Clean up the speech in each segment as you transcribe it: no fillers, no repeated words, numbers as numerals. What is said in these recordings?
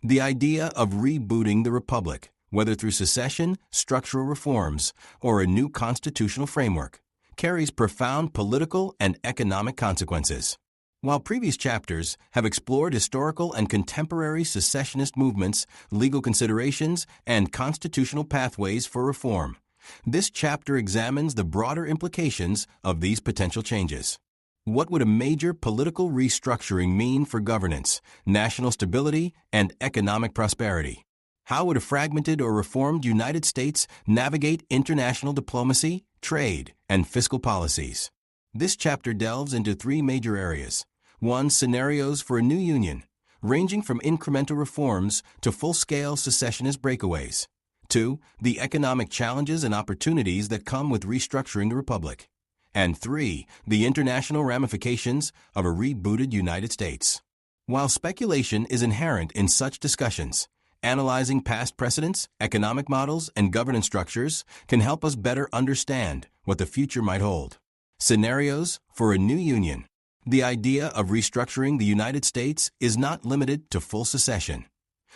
The idea of rebooting the republic, whether through secession, structural reforms, or a new constitutional framework, carries profound political and economic consequences. While previous chapters have explored historical and contemporary secessionist movements, legal considerations, and constitutional pathways for reform, this chapter examines the broader implications of these potential changes. What would a major political restructuring mean for governance, national stability, and economic prosperity? How would a fragmented or reformed United States navigate international diplomacy, trade, and fiscal policies? This chapter delves into three major areas. 1. Scenarios for a new union, ranging from incremental reforms to full-scale secessionist breakaways. 2. The economic challenges and opportunities that come with restructuring the republic. And 3. The international ramifications of a rebooted United States. While speculation is inherent in such discussions, analyzing past precedents, economic models, and governance structures can help us better understand what the future might hold. Scenarios for a new union. The idea of restructuring the United States is not limited to full secession.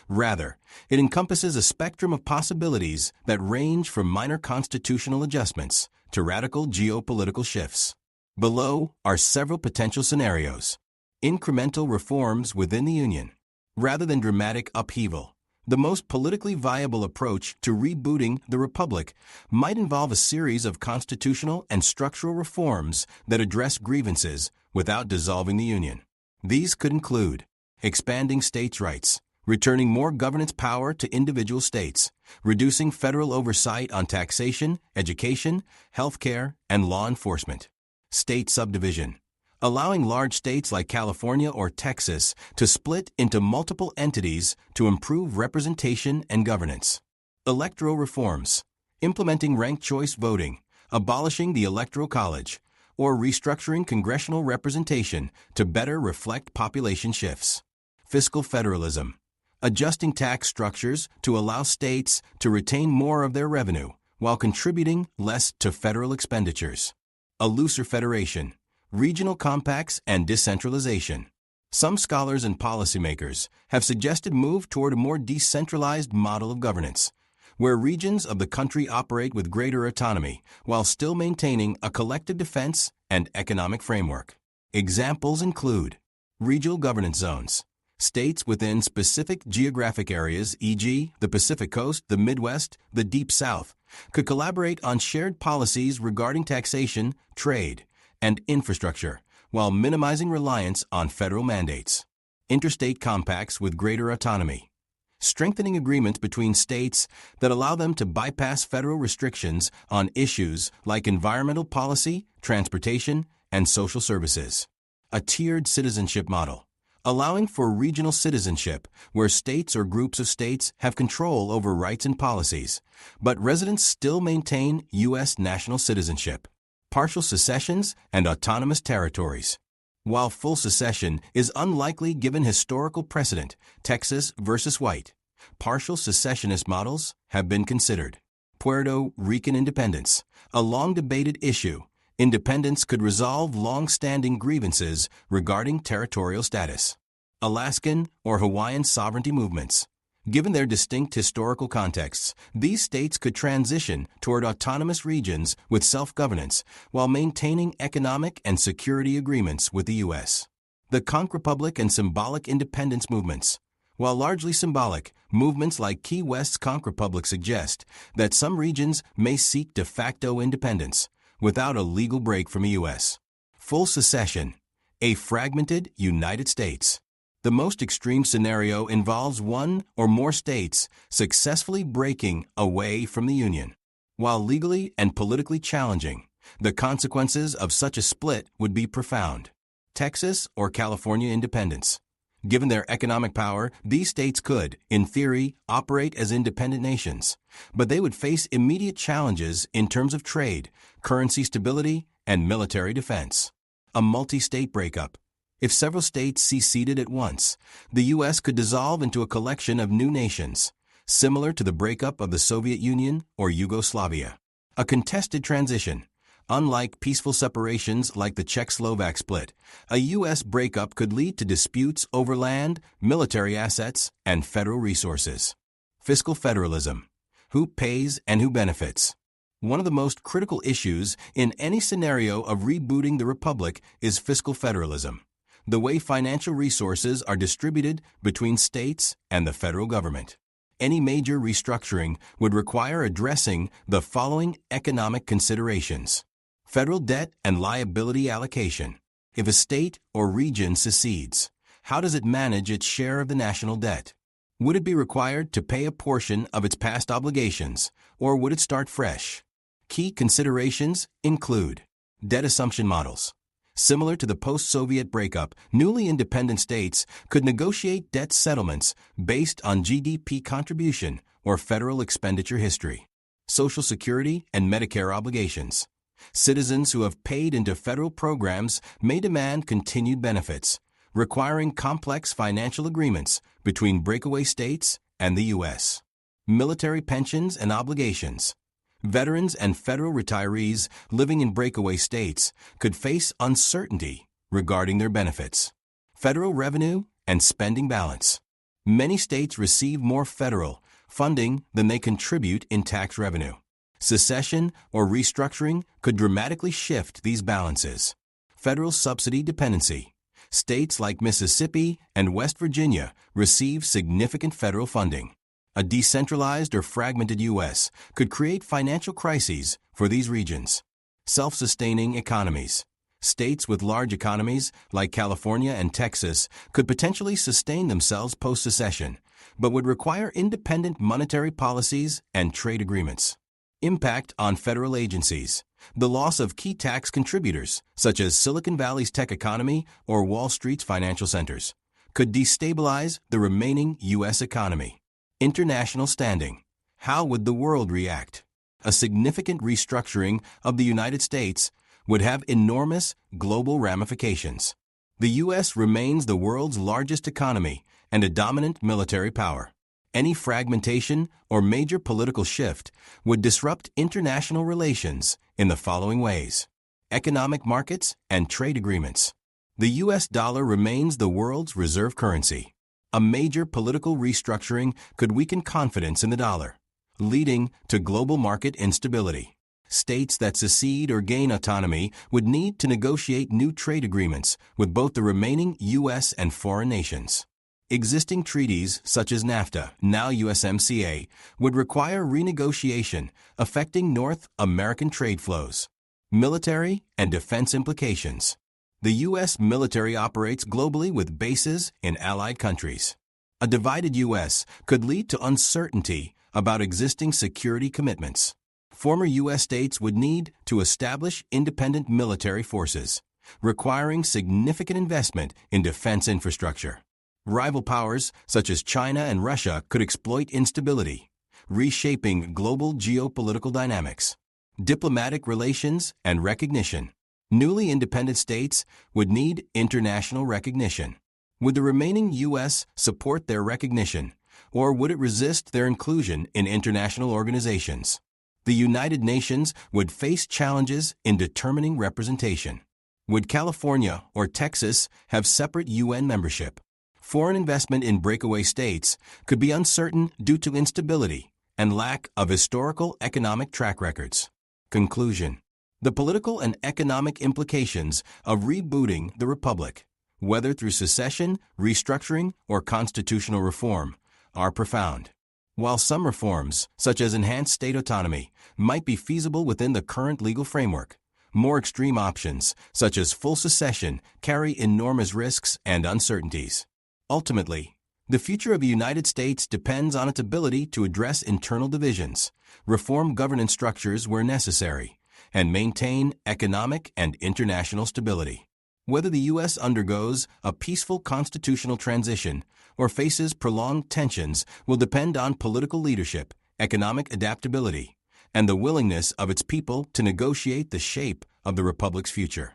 Rather, it encompasses a spectrum of possibilities that range from minor constitutional adjustments to radical geopolitical shifts. Below are several potential scenarios. Incremental reforms within the Union. Rather than dramatic upheaval, the most politically viable approach to rebooting the republic might involve a series of constitutional and structural reforms that address grievances without dissolving the Union. These could include expanding states' rights, returning more governance power to individual states, reducing federal oversight on taxation, education, healthcare, and law enforcement. State subdivision, allowing large states like California or Texas to split into multiple entities to improve representation and governance. Electoral reforms, implementing ranked choice voting, abolishing the Electoral College, or restructuring congressional representation to better reflect population shifts. Fiscal federalism, adjusting tax structures to allow states to retain more of their revenue while contributing less to federal expenditures. A looser federation, regional compacts, and decentralization. Some scholars and policymakers have suggested move toward a more decentralized model of governance, where regions of the country operate with greater autonomy while still maintaining a collective defense and economic framework. Examples include regional governance zones. States within specific geographic areas, e.g., the Pacific Coast, the Midwest, the Deep South, could collaborate on shared policies regarding taxation, trade, and infrastructure, while minimizing reliance on federal mandates. Interstate compacts with greater autonomy. Strengthening agreements between states that allow them to bypass federal restrictions on issues like environmental policy, transportation, and social services. A tiered citizenship model, allowing for regional citizenship where states or groups of states have control over rights and policies, but residents still maintain U.S. national citizenship. Partial secessions and autonomous territories. While full secession is unlikely given historical precedent, Texas versus White, partial secessionist models have been considered. Puerto Rican independence, a long-debated issue. Independence could resolve long-standing grievances regarding territorial status. Alaskan or Hawaiian sovereignty movements. Given their distinct historical contexts, these states could transition toward autonomous regions with self-governance while maintaining economic and security agreements with the U.S. The Conch Republic and symbolic independence movements. While largely symbolic, movements like Key West's Conch Republic suggest that some regions may seek de facto independence without a legal break from the U.S. Full secession, a fragmented United States. The most extreme scenario involves one or more states successfully breaking away from the Union. While legally and politically challenging, the consequences of such a split would be profound. Texas or California independence. Given their economic power, these states could, in theory, operate as independent nations, but they would face immediate challenges in terms of trade, currency stability, and military defense. A multi-state breakup. If several states seceded at once, the U.S. could dissolve into a collection of new nations, similar to the breakup of the Soviet Union or Yugoslavia. A contested transition. Unlike peaceful separations like the Czech-Slovak split, a U.S. breakup could lead to disputes over land, military assets, and federal resources. Fiscal federalism. Who pays and who benefits? One of the most critical issues in any scenario of rebooting the republic is fiscal federalism, the way financial resources are distributed between states and the federal government. Any major restructuring would require addressing the following economic considerations. Federal debt and liability allocation. If a state or region secedes, how does it manage its share of the national debt? Would it be required to pay a portion of its past obligations, or would it start fresh? Key considerations include debt assumption models. Similar to the post-Soviet breakup, newly independent states could negotiate debt settlements based on GDP contribution or federal expenditure history. Social Security and Medicare obligations. Citizens who have paid into federal programs may demand continued benefits, requiring complex financial agreements between breakaway states and the U.S. Military pensions and obligations. Veterans and federal retirees living in breakaway states could face uncertainty regarding their benefits. Federal revenue and spending balance. Many states receive more federal funding than they contribute in tax revenue. Secession or restructuring could dramatically shift these balances. Federal subsidy dependency. States like Mississippi and West Virginia receive significant federal funding. A decentralized or fragmented U.S. could create financial crises for these regions. Self-sustaining economies. States with large economies, like California and Texas, could potentially sustain themselves post-secession, but would require independent monetary policies and trade agreements. Impact on federal agencies. The loss of key tax contributors, such as Silicon Valley's tech economy or Wall Street's financial centers, could destabilize the remaining U.S. economy. International standing. How would the world react? A significant restructuring of the United States would have enormous global ramifications. The U.S. remains the world's largest economy and a dominant military power. Any fragmentation or major political shift would disrupt international relations in the following ways. Economic markets and trade agreements. The U.S. dollar remains the world's reserve currency. A major political restructuring could weaken confidence in the dollar, leading to global market instability. States that secede or gain autonomy would need to negotiate new trade agreements with both the remaining U.S. and foreign nations. Existing treaties, such as NAFTA, now USMCA, would require renegotiation, affecting North American trade flows. Military and defense implications. The U.S. military operates globally with bases in allied countries. A divided U.S. could lead to uncertainty about existing security commitments. Former U.S. states would need to establish independent military forces, requiring significant investment in defense infrastructure. Rival powers, such as China and Russia, could exploit instability, reshaping global geopolitical dynamics. Diplomatic relations and recognition. Newly independent states would need international recognition. Would the remaining U.S. support their recognition, or would it resist their inclusion in international organizations? The United Nations would face challenges in determining representation. Would California or Texas have separate UN membership? Foreign investment in breakaway states could be uncertain due to instability and lack of historical economic track records. Conclusion. The political and economic implications of rebooting the republic, whether through secession, restructuring, or constitutional reform, are profound. While some reforms, such as enhanced state autonomy, might be feasible within the current legal framework, more extreme options, such as full secession, carry enormous risks and uncertainties. Ultimately, the future of the United States depends on its ability to address internal divisions, reform governance structures where necessary, and maintain economic and international stability. Whether the U.S. undergoes a peaceful constitutional transition or faces prolonged tensions will depend on political leadership, economic adaptability, and the willingness of its people to negotiate the shape of the Republic's future.